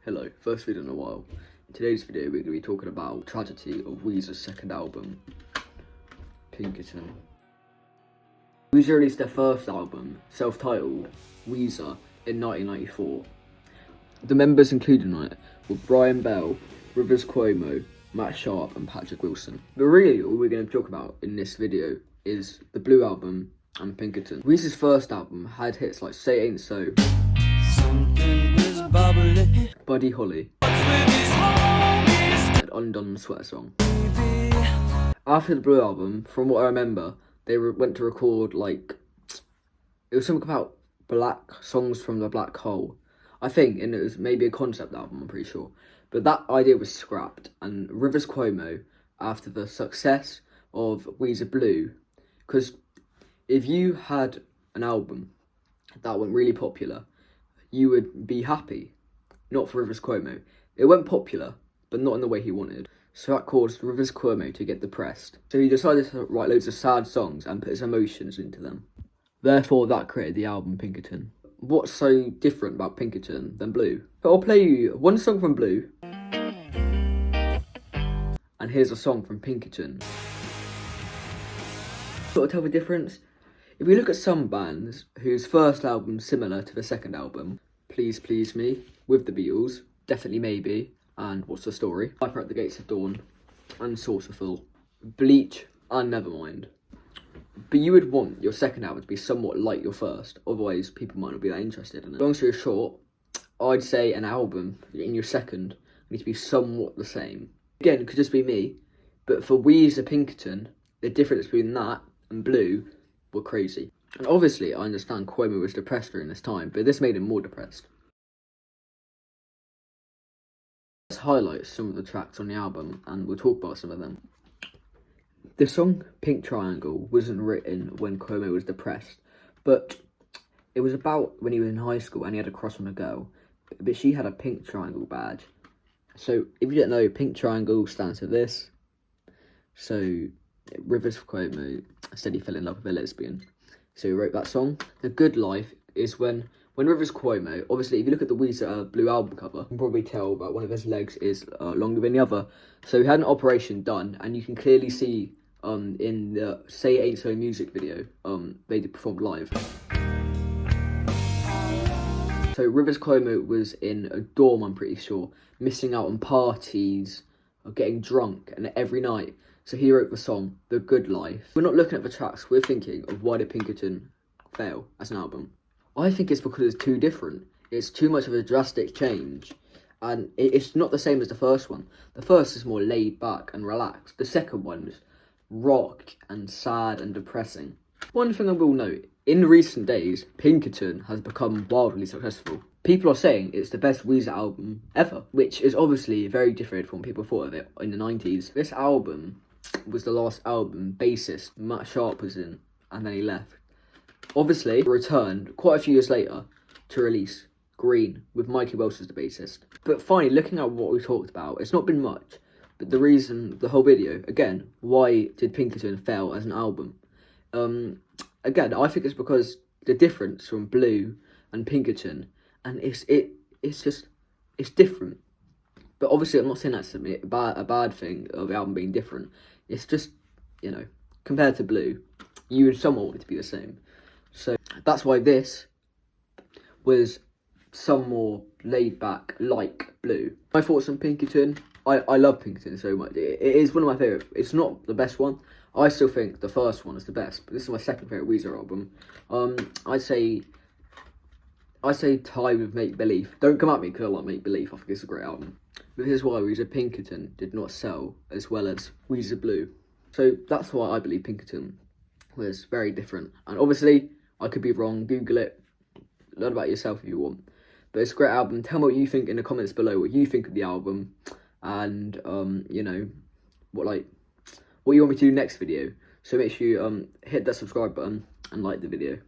Hello, first video in a while. In today's video we're going to be talking about tragedy of Weezer's second album, Pinkerton. Weezer released their first album, self-titled Weezer, in 1994. The members included on it were Brian Bell, Rivers Cuomo, Matt Sharp and Patrick Wilson. But really all we're going to talk about in this video is the Blue album and Pinkerton. Weezer's first album had hits like Say It Ain't So, Buddy Holly, and Undone Sweater Song. After the Blue album, from what I remember, they went to record it was something about black songs from the black hole, I think, and it was maybe a concept album, I'm pretty sure. But that idea was scrapped, and Rivers Cuomo, after the success of Weezer Blue, because if you had an album that went really popular, you would be happy. Not for Rivers Cuomo. It went popular, but not in the way he wanted. So that caused Rivers Cuomo to get depressed. So he decided to write loads of sad songs and put his emotions into them. Therefore, that created the album Pinkerton. What's so different about Pinkerton than Blue? But I'll play you one song from Blue, and here's a song from Pinkerton. Sort of tell the difference? If we look at some bands whose first album's similar to the second album, Please Please Me, with the Beatles, Definitely Maybe, and What's the Story, Viper at the Gates of Dawn, and Saucerful, Bleach, and Nevermind. But you would want your second album to be somewhat like your first, otherwise people might not be that interested in it. Long story short, I'd say an album in your second needs to be somewhat the same. Again, it could just be me, but for Weezer Pinkerton, the difference between that and Blue were crazy. And obviously, I understand Cuomo was depressed during this time, but this made him more depressed. Let's highlight some of the tracks on the album, and we'll talk about some of them. The song Pink Triangle wasn't written when Cuomo was depressed, but it was about when he was in high school and he had a crush on a girl, but she had a pink triangle badge. So, if you don't know, Pink Triangle stands for this. So, Rivers Cuomo said he fell in love with a lesbian. So he wrote that song. The Good Life is when Rivers Cuomo, obviously if you look at the Weezer Blue album cover, you can probably tell that one of his legs is longer than the other. So he had an operation done, and you can clearly see in the Say It Ain't So music video, they did perform live. So Rivers Cuomo was in a dorm, I'm pretty sure, missing out on parties, or getting drunk, and every night. So he wrote the song, The Good Life. We're not looking at the tracks, we're thinking of why did Pinkerton fail as an album. I think it's because it's too different. It's too much of a drastic change. And it's not the same as the first one. The first is more laid back and relaxed. The second one is rock and sad and depressing. One thing I will note, in recent days, Pinkerton has become wildly successful. People are saying it's the best Weezer album ever, which is obviously very different from what people thought of it in the 90s. This album was the last album bassist Matt Sharp was in, and then he left. Obviously, returned quite a few years later to release Green with Mikey Welsh as the bassist. But finally, looking at what we talked about, it's not been much, but the reason, the whole video, again, why did Pinkerton fail as an album? Again, I think it's because the difference from Blue and Pinkerton, and it's different. But obviously, I'm not saying that's a bad thing of the album being different. It's just, you know, compared to Blue, you would somewhat want it to be the same. So that's why this was some more laid back, like Blue. My thoughts on Pinkerton, I love Pinkerton so much. It is one of my favourite. It's not the best one. I still think the first one is the best, but this is my second favourite Weezer album. I'd say tie with Make Believe. Don't come at me because I like Make Believe. I think it's a great album. But this is why Weezer Pinkerton did not sell as well as Weezer Blue. So that's why I believe Pinkerton was very different. And obviously, I could be wrong. Google it. Learn about it yourself if you want. But it's a great album. Tell me what you think in the comments below. What you think of the album, and you know, what you want me to do next video. So make sure you hit that subscribe button and like the video.